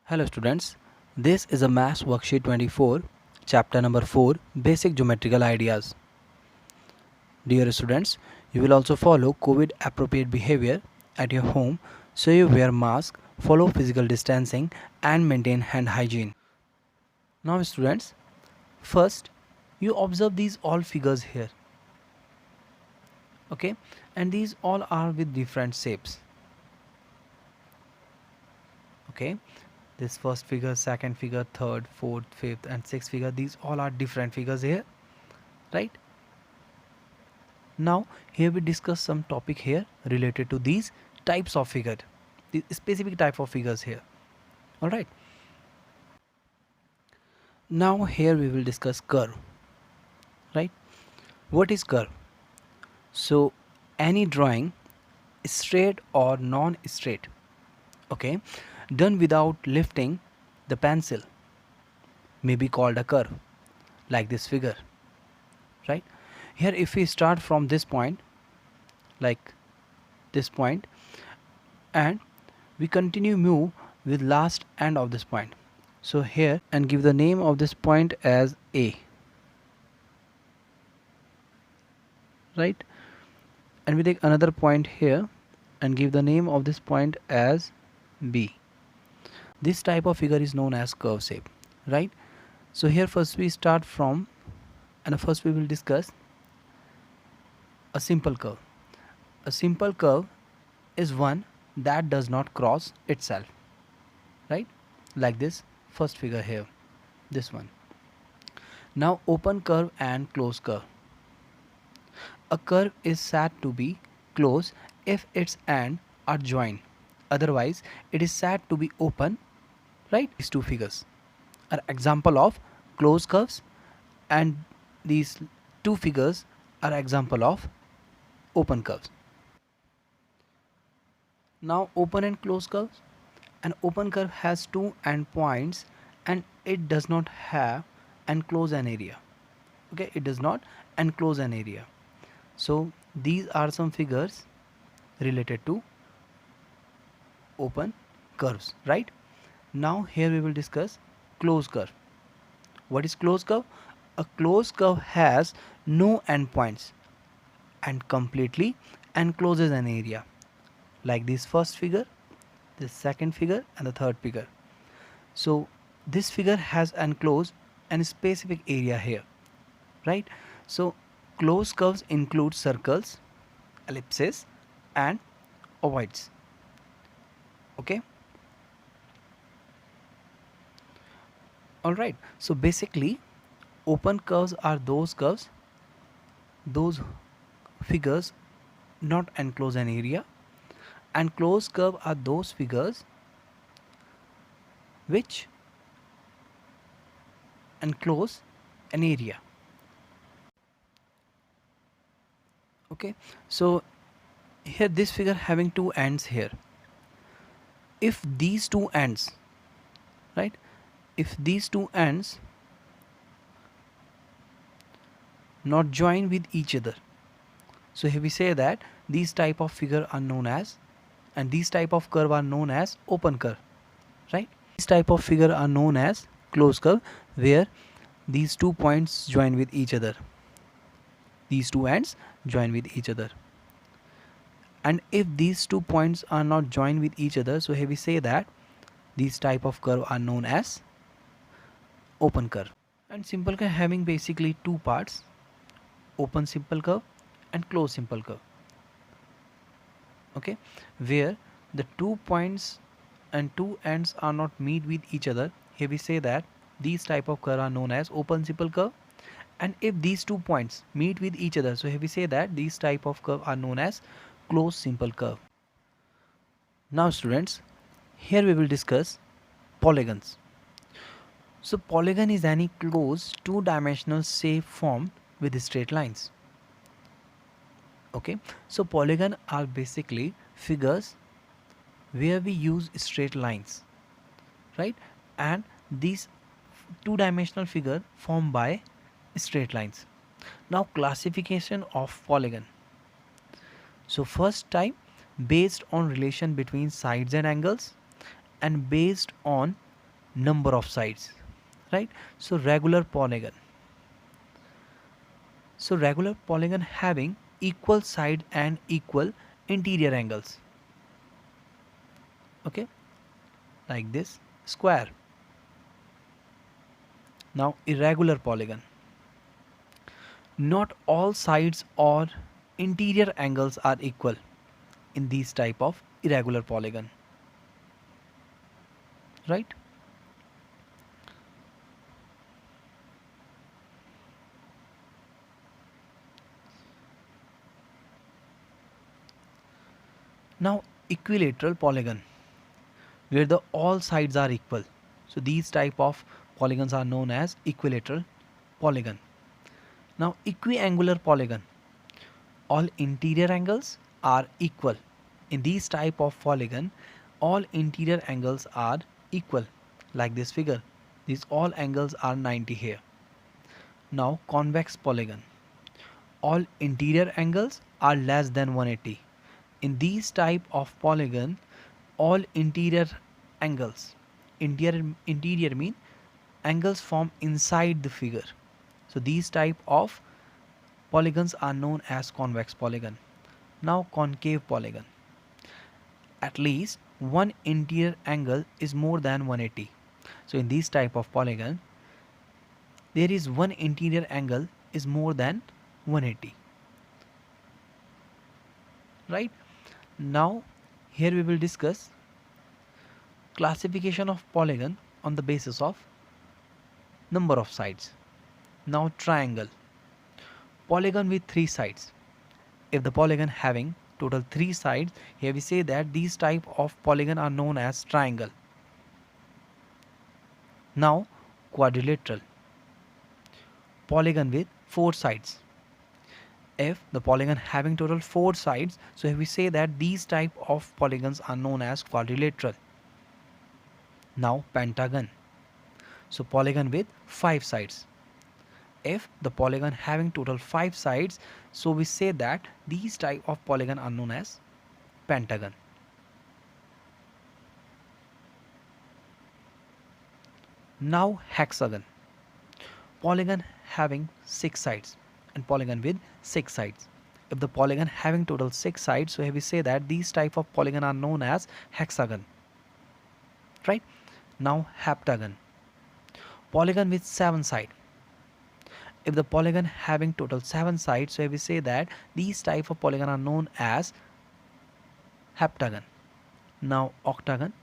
Hello students, this is a Maths Worksheet 24, chapter number 4, Basic Geometrical Ideas. Dear students, you will also follow COVID appropriate behavior at your home, so you wear mask, follow physical distancing and maintain hand hygiene. Now students, first you observe these all figures here, okay, and these all are with different shapes, okay. This first figure, second figure, third, fourth, fifth and sixth figure, these all are different figures here, right? Now here we discuss some topic here related to these types of figure, the specific type of figures here. All right. Now here we will discuss curve, right? What is curve? So any drawing, straight or non-straight, okay, done without lifting the pencil may be called a curve, like this figure, right? Here if we start from this point, like this point, and we continue move with last end of this point, so here, and give the name of this point as A, right? And we take another point here and give the name of this point as B. This type of figure is known as curve shape, right? So here first we start from, and first we will discuss a simple curve. A simple curve is one that does not cross itself, right? Like this first figure here, this one. Now open curve and close curve. A curve is said to be closed if its ends are joined. Otherwise, it is said to be open, right? These two figures are example of closed curves, and these two figures are example of open curves. Now open and close curves. An open curve has two endpoints and it does not have enclose an area. Okay, it does not enclose an area. So these are some figures related to open curves, right? Now here we will discuss closed curve. What is closed curve? A closed curve has no endpoints and completely encloses an area, like this first figure, this second figure and the third figure. So this figure has enclosed a specific area here, right? So closed curves include circles, ellipses and ovoids, okay. All right, so basically open curves are those curves, those figures not enclose an area, and closed curve are those figures which enclose an area, okay. So here this figure having two ends here. If these two ends, right, if these two ends not join with each other, so here we say that these type of figure are known as, and these type of curve are known as open curve, right? These type of figure are known as closed curve, where these two points join with each other, these two ends join with each other. And if these two points are not joined with each other, so here we say that these type of curve are known as open curve. And simple curve having basically two parts, open simple curve and closed simple curve, okay, where the two points and two ends are not meet with each other. Here we say that these type of curve are known as open simple curve. And if these two points meet with each other, so here we say that these type of curve are known as closed simple curve. Now students, here we will discuss polygons. So polygon is any closed two-dimensional shape formed with straight lines, okay. So polygon are basically figures where we use straight lines, right, and these two-dimensional figure formed by straight lines. Now classification of polygon. So first type, based on relation between sides and angles, and based on number of sides, right? So regular polygon having equal side and equal interior angles, okay, like this square. Now irregular polygon, not all sides or interior angles are equal in these type of irregular polygon, right? Now equilateral polygon, where the all sides are equal. So these type of polygons are known as equilateral polygon. Now equiangular polygon, all interior angles are equal. In these type of polygon, all interior angles are equal, like this figure. These all angles are 90 here. Now convex polygon, all interior angles are less than 180. In these type of polygon, all angles interior mean angles form inside the figure. So these type of polygons are known as convex polygon. Now concave polygon, at least one interior angle is more than 180. So in this type of polygon, there is one interior angle is more than 180, right? Now here we will discuss classification of polygon on the basis of number of sides. Now triangle, polygon with 3 sides. If the polygon having total 3 sides, here we say that these type of polygon are known as triangle. Now quadrilateral, polygon with 4 sides. If the polygon having total 4 sides, so if we say that these type of polygons are known as quadrilateral. Now pentagon, so polygon with 5 sides. If the polygon having total 5 sides, so we say that these type of polygon are known as pentagon. Now hexagon, polygon having 6 sides and polygon with 6 sides. If the polygon having total 6 sides, so here we say that these type of polygon are known as hexagon, right? Now heptagon, polygon with 7 sides. If the polygon having total 7 sides, so we say that these type of polygon are known as heptagon. Now octagon,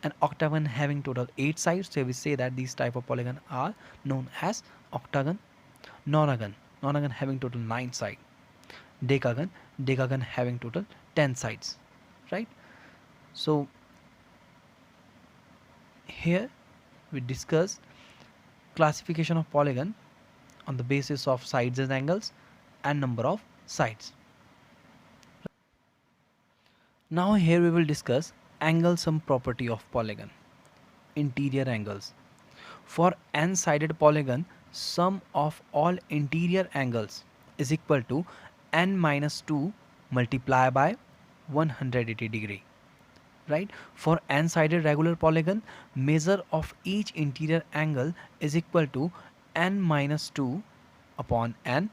and octagon having total 8 sides, so we say that these type of polygon are known as octagon. Nonagon having total 9 sides. Decagon having total 10 sides, right? So here we discuss classification of polygon on the basis of sides and angles and number of sides. Now here we will discuss angle sum property of polygon. Interior angles. For n-sided polygon, sum of all interior angles is equal to n minus 2 multiplied by 180 degree. Right? For n-sided regular polygon, measure of each interior angle is equal to n minus 2 upon n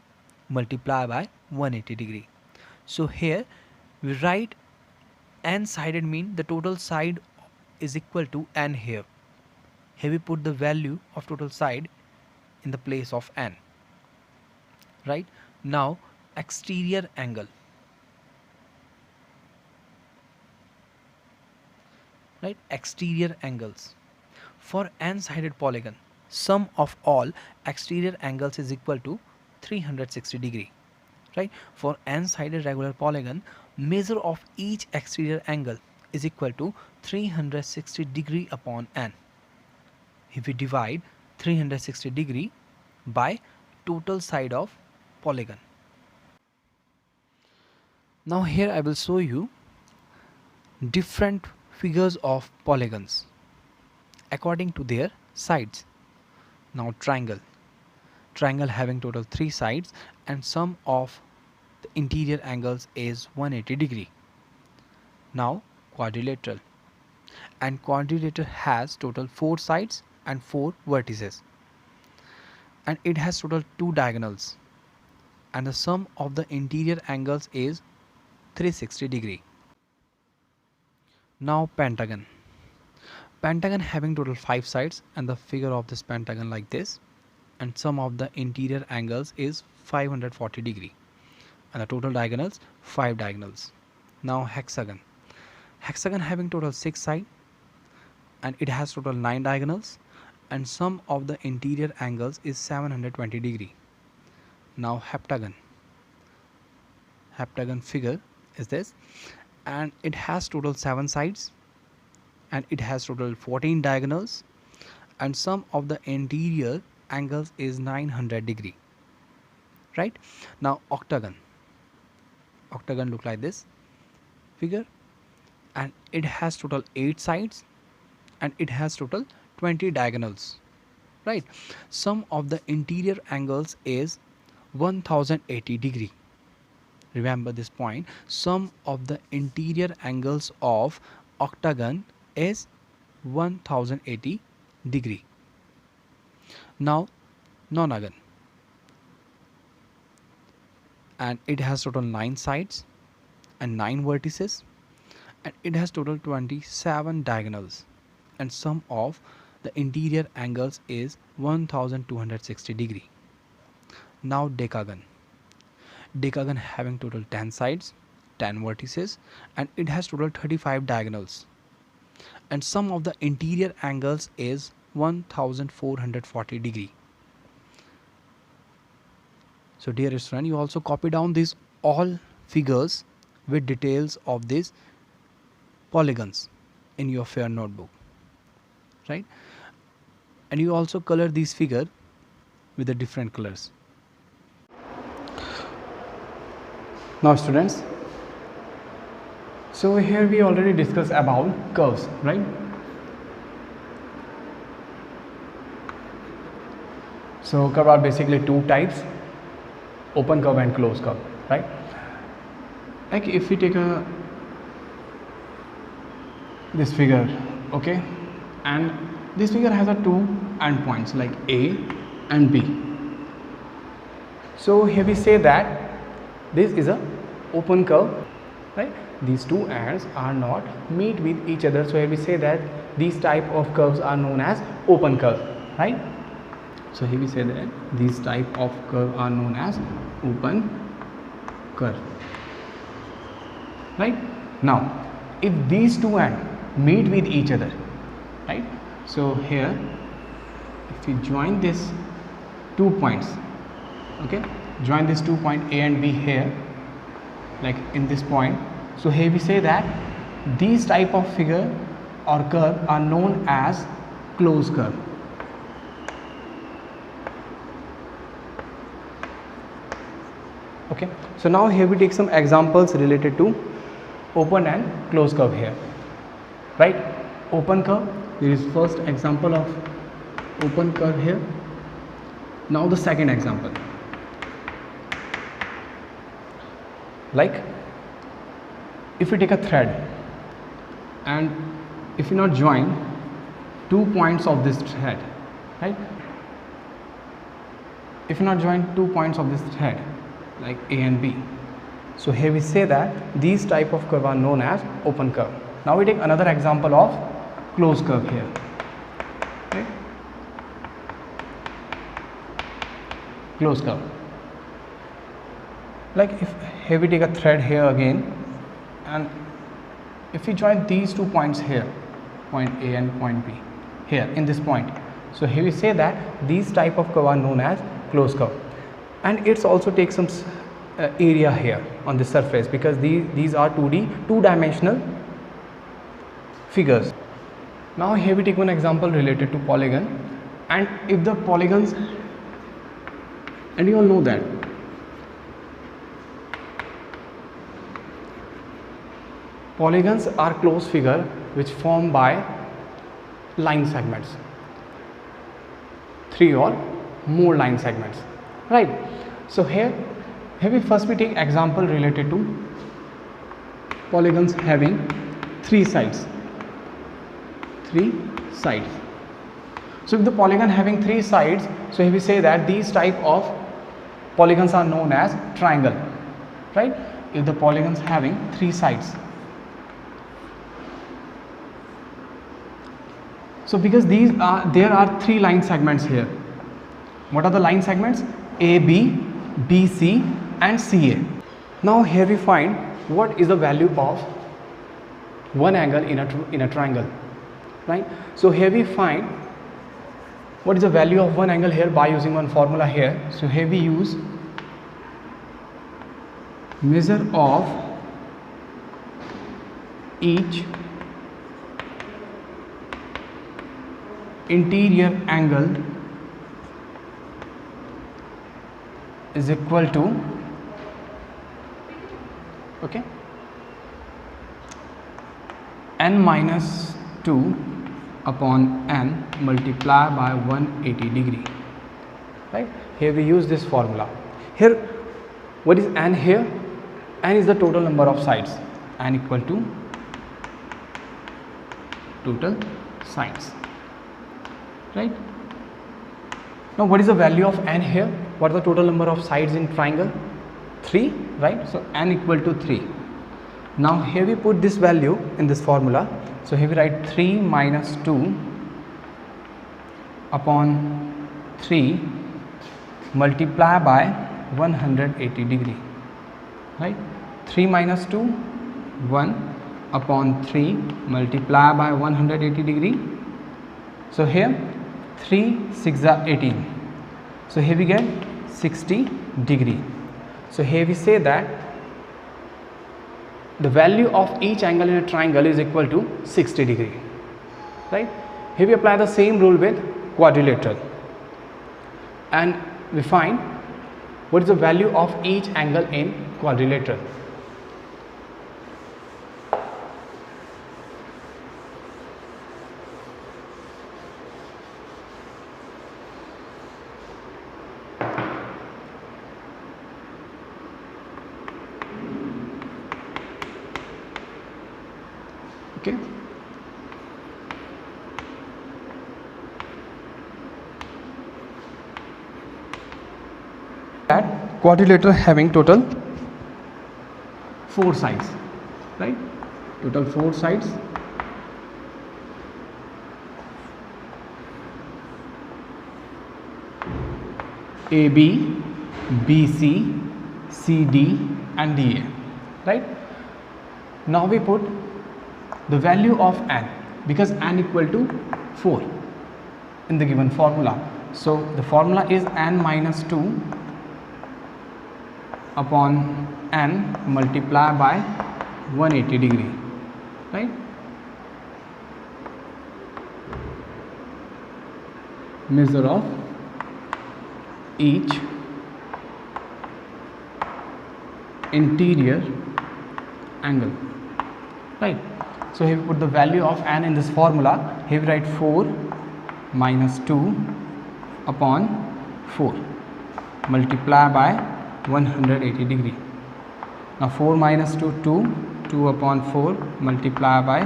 multiplied by 180 degree. So here we write n-sided mean the total side is equal to n here. Here we put the value of total side in the place of n. Right? Now exterior angle. Right? Exterior angles. For n-sided polygon, sum of all exterior angles is equal to 360 degree. Right? For n-sided regular polygon, measure of each exterior angle is equal to 360 degree upon n. If we divide 360 degree by total side of polygon. Now here I will show you different figures of polygons according to their sides. Now triangle having total 3 sides and sum of the interior angles is 180 degree. Now quadrilateral and quadrilateral has total 4 sides and 4 vertices, and it has total 2 diagonals, and the sum of the interior angles is 360 degree. Now pentagon. Pentagon having total 5 sides, and the figure of this pentagon like this, and sum of the interior angles is 540 degree, and the total diagonals 5 diagonals. Now hexagon. Hexagon having total 6 sides, and it has total 9 diagonals, and sum of the interior angles is 720 degree. Now heptagon. Heptagon figure is this, and it has total 7 sides, and it has total 14 diagonals, and sum of the interior angles is 900 degree. Right? Now octagon. Octagon look like this figure, and it has total 8 sides, and it has total 20 diagonals. Right? Sum of the interior angles is 1080 degree. Remember this point, sum of the interior angles of octagon is 1080 degree. Now nonagon, and it has total 9 sides and 9 vertices, and it has total 27 diagonals, and sum of the interior angles is 1260 degree. Now decagon. Decagon having total 10 sides, 10 vertices, and it has total 35 diagonals, and sum of the interior angles is 1440 degree. So dear student, you also copy down these all figures with details of these polygons in your fair notebook, right? And you also color these figure with the different colors. Now students, so here we already discussed about curves, right? So curve are basically two types, open curve and closed curve, right? Like if we take this figure, okay, and this figure has a two endpoints like A and B. So here we say that this is a open curve, right? These two ends are not meet with each other, so here we say that these type of curves are known as open curve, right? So here we say that these type of curve are known as open curve, right? Now if these two ends meet with each other, right? So here if we join these 2 points, okay, join these 2 points A and B here, like in this point, so here we say that these type of figure or curve are known as closed curve. Okay, so now here we take some examples related to open and closed curve here, right? Open curve, there is first example of open curve here. Now the second example, like if we take a thread and if we not join 2 points of this thread, right? If you not join 2 points of this thread like A and B, so here we say that these type of curve are known as open curve. Now we take another example of closed curve here, okay? Closed curve, like if here we take a thread here again, and if we join these 2 points here, point A and point B here in this point, so here we say that these type of curve are known as closed curve, and it's also takes some area here on the surface because these are 2-dimensional figures. Now here we take one example related to polygon, and if the polygons, and you all know that polygons are closed figure which formed by line segments, 3 or more line segments, right? So here we first we take example related to polygons having 3 sides, 3 sides. So if the polygon having 3 sides, so we say that these type of polygons are known as triangle, right? If the polygons having 3 sides. So because there are 3 line segments here. What are the line segments? AB, BC and CA. Now here we find what is the value of one angle in a triangle, right? So here we find what is the value of one angle here by using one formula here. So here we use measure of each interior angle is equal to, okay, n minus 2 upon n multiply by 180 degree, right? Here we use this formula. Here what is n here? N is the total number of sides, n equal to total sides, right? Now what is the value of n here? What are the total number of sides in triangle? 3, right? So n equal to 3. Now here we put this value in this formula. So here we write 3 minus 2 upon 3 multiply by 180 degree, right? 3 minus 2, 1 upon 3 multiply by 180 degree. So here 3 6 are 18. So here we get 60 degree. So here we say that the value of each angle in a triangle is equal to 60 degree, right? Here we apply the same rule with quadrilateral and we find what is the value of each angle in quadrilateral. Okay. That quadrilateral having total 4 sides, right? Total 4 sides. AB, BC, CD and DA, right? Now we put the value of n because n equal to 4 in the given formula. So the formula is n minus 2 upon n multiply by 180 degree, right? Measure of each interior angle, right? So here we put the value of n in this formula. Here we write 4 minus 2 upon 4 multiply by 180 degree. Now 4 minus 2, 2 upon 4 multiply by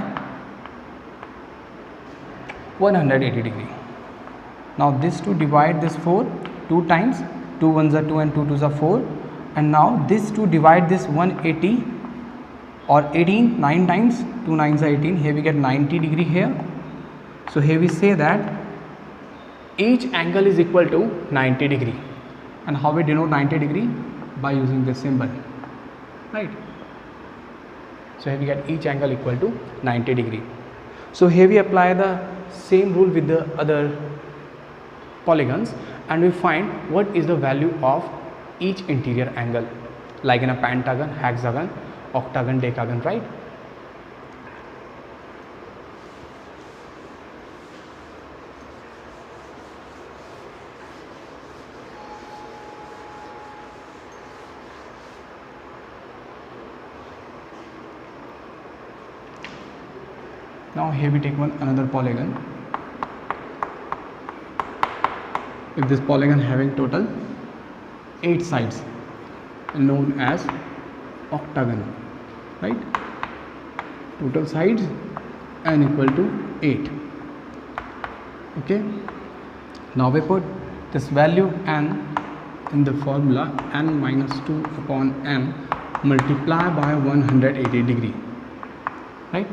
180 degree. Now this 2 divide this 4 2 times, 2 ones are 2 and 2 twos are 4, and now this 2 divide this 180 or 18 9 times, 2 9s are 18. Here we get 90 degree here. So here we say that each angle is equal to 90 degree. And how we denote 90 degree? By using this symbol, right? So here we get each angle equal to 90 degree. So here we apply the same rule with the other polygons and we find what is the value of each interior angle, like in a pentagon, hexagon, octagon, decagon, right? Now here we take another polygon. If this polygon having total 8 sides known as octagon, right? Total sides n equal to 8. Okay, now we put this value n in the formula, n minus 2 upon n multiply by 180 degree, right?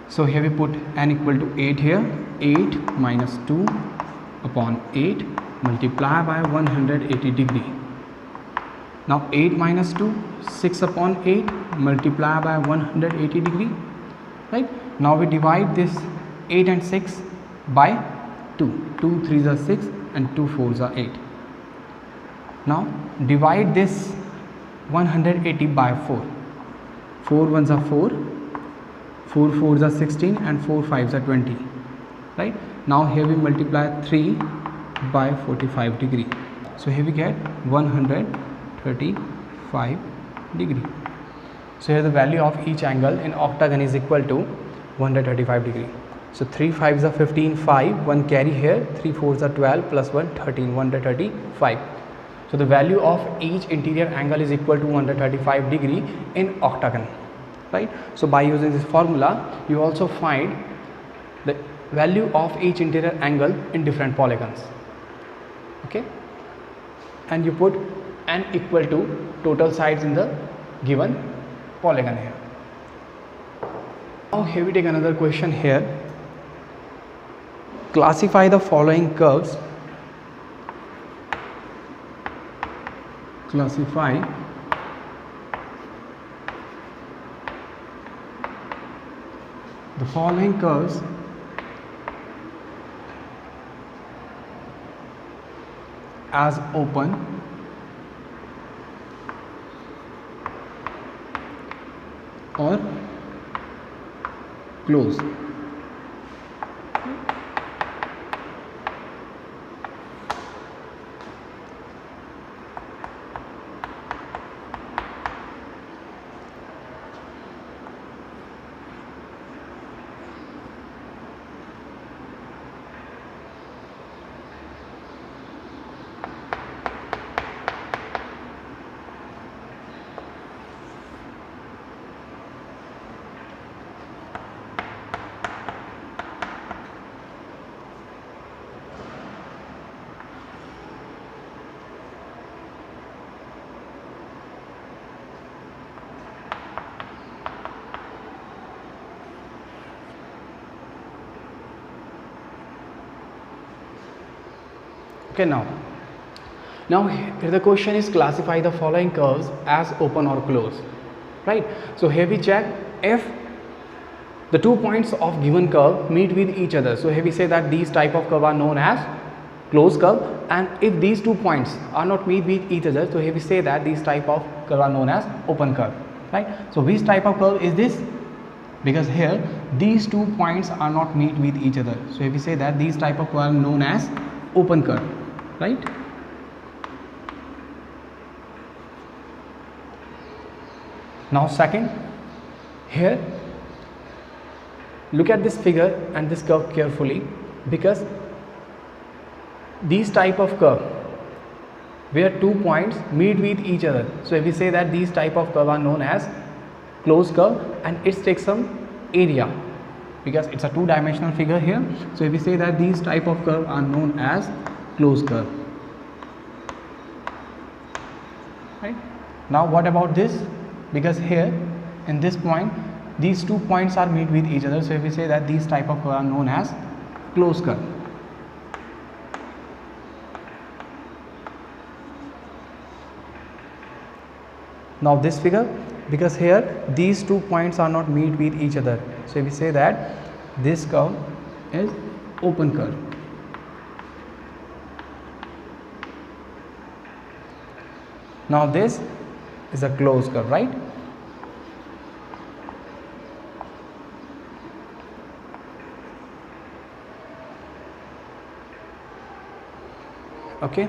So here we put n equal to 8 here, 8 minus 2 upon 8 multiply by 180 degree. Now 8 minus 2, 6 upon 8 multiply by 180 degree, right? Now we divide this 8 and 6 by 2, 2 3s are 6 and 2 4s are 8. Now divide this 180 by 4, 4 1s are 4, 4 4s are 16 and 4 5s are 20, right? Now here we multiply 3 by 45 degree, so here we get 135 degree. So here the value of each angle in octagon is equal to 135 degree. So 3 5s are 15, 5, 1 carry here, 3 4s are 12 plus 1 13, 135. So the value of each interior angle is equal to 135 degree in octagon, right? So by using this formula you also find the value of each interior angle in different polygons, okay? And you put n equal to total sides in the given polygon here. Now here we take another question here. Classify the following curves. Classify the following curves as open or close. Okay, now here the question is classify the following curves as open or close, right? So here we check if the 2 points of given curve meet with each other. So here we say that these type of curve are known as closed curve, and if these 2 points are not meet with each other, so here we say that these type of curve are known as open curve, right? So which type of curve is this? Because here these 2 points are not meet with each other, so here we say that these type of curve are known as open curve, right? Now second, here look at this figure and this curve carefully, because these type of curve where 2 points meet with each other, so if we say that these type of curve are known as closed curve, and it takes some area because it's a 2-dimensional figure here. So if we say that these type of curve are known as closed curve, right? Now what about this? Because here in this point these 2 points are meet with each other, so if we say that these type of curve are known as closed curve. Now this figure, because here these 2 points are not meet with each other, so if we say that this curve is open curve. Now this is a closed curve, right? Okay.